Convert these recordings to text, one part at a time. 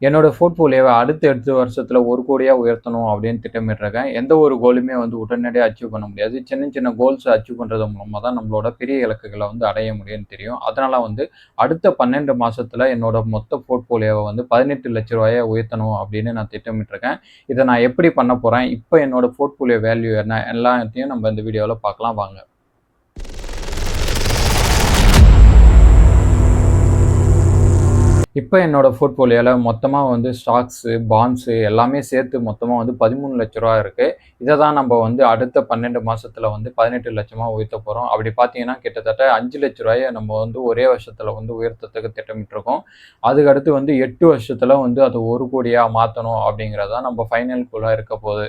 என்னோட போர்ட்ஃபோலியோவ அடுத்த 8 வருஷத்துல 1 கோடியா உயர்த்தணும் அப்படின்னு திட்டமிட்டுருக்கேன். எந்த ஒரு கோலுமே வந்து உடனடியா அச்சீவ் பண்ண முடியாது. சின்ன சின்ன கோல்ஸ அச்சீவ் பண்றது மூலமா தான் நம்மளோட பெரிய இலக்குகள வந்து அடைய முடியும்னு தெரியும். அதனால வந்து அடுத்த 12 மாசத்துல என்னோட மொத்த போர்ட்ஃபோலியோவ வந்து ரூ. 18,00,000 உயர்த்தணும் அப்படின்னு நான் திட்டமிட்டுருக்கேன். இத நான் எப்படி பண்ண போறேன்? இப்ப என்னோட போர்ட்ஃபோலியோ வேல்யூ என்ன? எல்லாத்தையும் நம்ம இந்த வீடியோல பார்க்கலாம் வாங்க. இப்ப என்னோட போர்ட்ஃபோலியோல மொத்தமா வந்து ஸ்டாக்ஸு, பாண்ட்ஸு எல்லாமே சேர்த்து மொத்தமா வந்து ரூ. 13,00,000 இருக்கு. இத தான் நம்ப வந்து அடுத்த 12 மாசத்துல வந்து 18,00,000 உயர்த்த போறோம். அப்படி பார்த்தீங்கன்னா, கிட்டத்தட்ட ரூ. 5,00,000 நம்ம வந்து ஒரே வருஷத்துல வந்து உயர்த்தறதுக்கு திட்டமிட்டுருக்கோம். அதுக்கு அடுத்து வந்து 8 வருஷத்துல வந்து அது 1 கோடியா மாத்தணும் அப்படிங்கிறது தான் நம்ம ஃபைனல் கோலா இருக்க போது.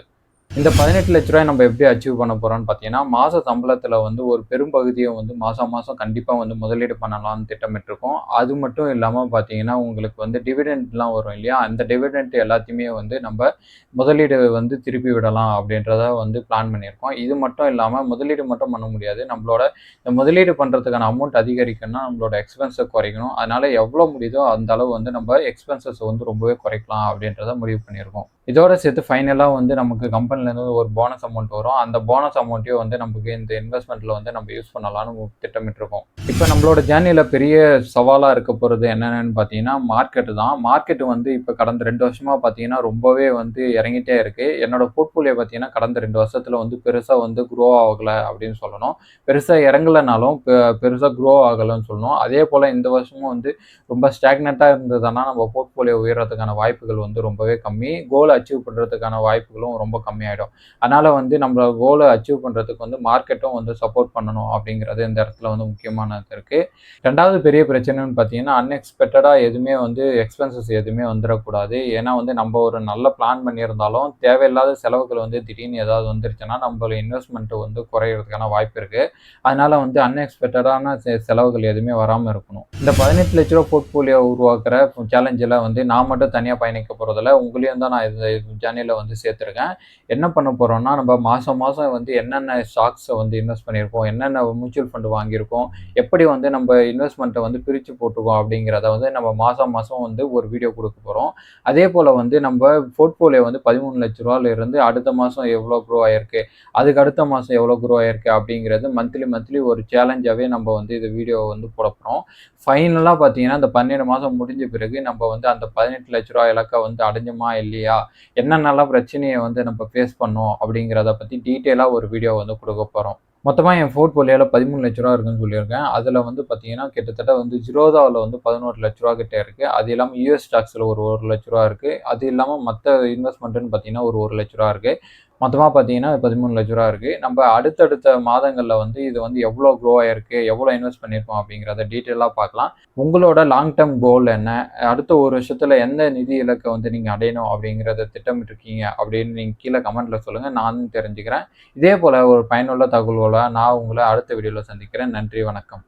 இந்த ரூ. 18,00,000 நம்ம எப்படி அச்சீவ் பண்ண போறோம்னு பார்த்தீங்கன்னா, மாச சம்பளத்துல வந்து ஒரு பெரும்பகுதிய வந்து மாசம் மாசம் கண்டிப்பா வந்து முதலீடு பண்ணலாம்னு திட்டமிட்டுருக்கோம். அது மட்டும் இல்லாம பார்த்தீங்கன்னா, உங்களுக்கு வந்து டிவிடெண்ட்லாம் வரும் இல்லையா? அந்த டிவிடெண்ட் எல்லாத்தையுமே வந்து நம்ப முதலீடு வந்து திருப்பி விடலாம் அப்படின்றத வந்து பிளான் பண்ணியிருக்கோம். இது மட்டும் இல்லாம முதலீடு மட்டும் பண்ண முடியாது. நம்மளோட இந்த முதலீடு பண்றதுக்கான அமௌண்ட் அதிகரிக்கணும்னா, நம்மளோட எக்ஸ்பென்ஸ குறைக்கணும். அதனால எவ்வளோ முடியுதோ அந்த அளவு வந்து நம்ம எக்ஸ்பென்சஸ வந்து ரொம்பவே குறைக்கலாம் அப்படின்றத முடிவு பண்ணியிருக்கோம். இதோட சேர்த்து ஃபைனலா வந்து நமக்கு கம்பெனிலேருந்து ஒரு போனஸ் அமௌண்ட் வரும். அந்த போனஸ் அமௌண்ட்டையும் வந்து நமக்கு இந்த இன்வெஸ்ட்மெண்ட்ல வந்து நம்ம யூஸ் பண்ணலாம்னு திட்டமிட்டுருக்கோம். இப்ப நம்மளோட ஜர்னில பெரிய சவாலா இருக்க போறது என்னன்னு பார்த்தீங்கன்னா, மார்க்கெட் தான். மார்க்கெட் வந்து இப்ப கடந்த 2 வருஷமா பார்த்தீங்கன்னா, ரொம்பவே வந்து இறங்கிட்டே இருக்கு. என்னோட போர்ட்ஃபோலியோ பார்த்தீங்கன்னா, கடந்த 2 வருஷத்துல வந்து பெருசா வந்து குரோ ஆகல அப்படின்னு சொல்லணும். பெருசா இறங்கலனாலும் பெருசா குரோ ஆகலன்னு சொல்லணும். அதேபோல இந்த வருஷமும் வந்து ரொம்ப ஸ்டாக்னன்ட்டா இருந்ததுன்னா, நம்ம போர்ட்ஃபோலியோ உயர்றதுக்கான வாய்ப்புகள் வந்து ரொம்பவே கம்மி. கோல் அச்சீவ் பண்றதுக்கான வாய்ப்புகளும் ரொம்ப கம்மியாயிடும். அதனால வந்து நம்ம கோல அச்சீவ் பண்றதுக்கு வந்து மார்க்கெட்டும் வந்து சப்போர்ட் பண்ணணும் அப்படிங்கிறது இந்த இடத்துல வந்து முக்கியமானது இருக்கு. 2வது பெரிய பிரச்சனைன்னு பார்த்தீங்கன்னா, அன்எக்ஸ்பெக்டடா எதுவுமே வந்து எக்ஸ்பென்சஸ் எதுவுமே வந்துரக்கூடாது. ஏன்னா வந்து நம்ம ஒரு நல்ல பிளான் பண்ணியிருந்தாலும், தேவையில்லாத செலவுகள் வந்து திடீர்னு ஏதாவது வந்துருச்சுன்னா, நம்மளோட இன்வெஸ்ட்மென்ட் வந்து குறையறதுக்கான வாய்ப்பு இருக்கு. அதனால வந்து அன்எக்ஸ்பெக்டடான செலவுகள் எதுவுமே வராம இருக்கணும். இந்த ரூ. 18,00,000 போர்ட்ஃபோலியோ உருவாக்குற சேலஞ்சில வந்து நான் மட்டும் தனியா பயணிக்க போறதில்ல. உங்களையும் தான் நான் இந்த ஜர்னில வந்து சேர்த்துருக்கேன். என்ன பண்ண போறோம்னா, நம்ம மாசம் மாசம் வந்து என்னென்ன ஸ்டாக்ஸ வந்து இன்வெஸ்ட் பண்ணியிருக்கோம், என்னென்ன மியூச்சுவல் ஃபண்ட் வாங்கியிருக்கோம், எப்படி வந்து நம்ம இன்வெஸ்ட்மெண்ட்ட வந்து பிரிச்சு போட்டுருக்கோம் அப்படிங்கிறத வந்து நம்ம மாசம் மாசம் வந்து ஒரு வீடியோ குடுக்க போறோம். அதேபோல வந்து நம்ம போர்ட்ஃபோலியோ வந்து ரூ. 13,00,000 இருந்து அடுத்த மாசம் எவ்வளோ குரோ ஆயிருக்கு, அதுக்கு அடுத்த மாசம் எவ்வளோ குரோ ஆயிருக்கு அப்படிங்கிறது மந்த்லி ஒரு சேலஞ்சாவே நம்ம வந்து இந்த வீடியோவ வந்து போடப் போறோம். ஃபைனலா பார்த்தீங்கன்னா, இந்த 12 மாசம் முடிஞ்ச பிறகு நம்ம வந்து அந்த ரூ. 18,00,000 இலக்க வந்து அடைஞ்சோமா இல்லையா? என்னென்னலாம் பிரச்சனைய வந்து நம்ம ஃபேஸ் பண்ணோம் அப்படிங்கிறத பத்தி டீட்டெயிலா ஒரு வீடியோ வந்து குடுக்கப் போறோம். மொத்தமா என் போர்ட்ஃபோலியோல ரூ. 13,00,000 இருக்குன்னு சொல்லியிருக்கேன். அதுல வந்து பார்த்தீங்கன்னா, கிட்டத்தட்ட வந்து ஜிரோதால வந்து ரூ. 11,00,000 கிட்ட இருக்கு. அது இல்லாம யுஎஸ் ஸ்டாக்ஸ்ல ஒரு ரூ. 1,00,000 இருக்கு. அது இல்லாம மத்த இன்வெஸ்ட்மெண்ட்ன்னு பார்த்தீங்கன்னா, ஒரு ரூ. 1,00,000 இருக்கு. மொத்தமா பார்த்தீங்கன்னா, ரூ. 13,00,000 இருக்கு. நம்ம அடுத்தடுத்த மாதங்கள்ல வந்து இது வந்து எவ்வளோ குரோ ஆயிருக்கு, எவ்வளோ இன்வெஸ்ட் பண்ணியிருக்கோம் அப்படிங்கிறத டீட்டெயிலா பார்க்கலாம். உங்களோட லாங் டெர்ம் கோல் என்ன? அடுத்த 1 வருஷத்துல எந்த நிதி இலக்க வந்து நீங்க அடையணும் அப்படிங்கிறத திட்டமிட்டுருக்கீங்க அப்படின்னு நீங்க கீழ கமெண்ட்ல சொல்லுங்க. நானும் தெரிஞ்சுக்கிறேன். இதே போல ஒரு பயனுள்ள தகவலோட நான் உங்கள அடுத்த வீடியோல சந்திக்கிறேன். நன்றி, வணக்கம்.